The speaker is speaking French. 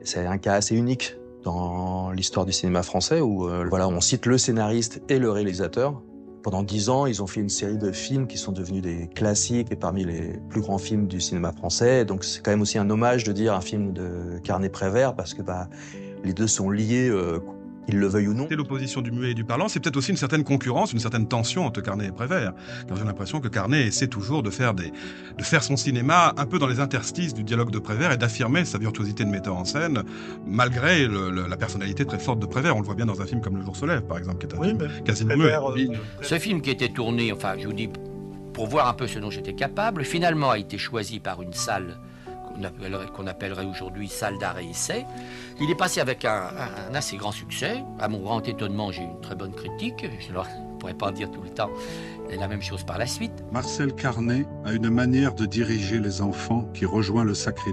C'est un cas assez unique dans l'histoire du cinéma français où on cite le scénariste et le réalisateur. Pendant 10 ans, ils ont fait une série de films qui sont devenus des classiques et parmi les plus grands films du cinéma français. Donc c'est quand même aussi un hommage de dire un film de Carnet-Prévert parce que les deux sont liés, qu'ils le veuillent ou non. C'est l'opposition du muet et du parlant, c'est peut-être aussi une certaine concurrence, une certaine tension entre Carnet et Prévert. Car j'ai l'impression que Carnet essaie toujours de faire son cinéma un peu dans les interstices du dialogue de Prévert et d'affirmer sa virtuosité de metteur en scène, malgré la personnalité très forte de Prévert. On le voit bien dans un film comme Le Jour se lève, par exemple, qui est un film quasiment muet. Ce film qui était tourné, je vous dis, pour voir un peu ce dont j'étais capable, finalement a été choisi par une salle qu'on appellerait aujourd'hui salle d'art et essai. Il est passé avec un assez grand succès. À mon grand étonnement, j'ai eu une très bonne critique. Je ne pourrais pas dire tout le temps la même chose par la suite. Marcel Carnet a une manière de diriger les enfants qui rejoint le sacrilège.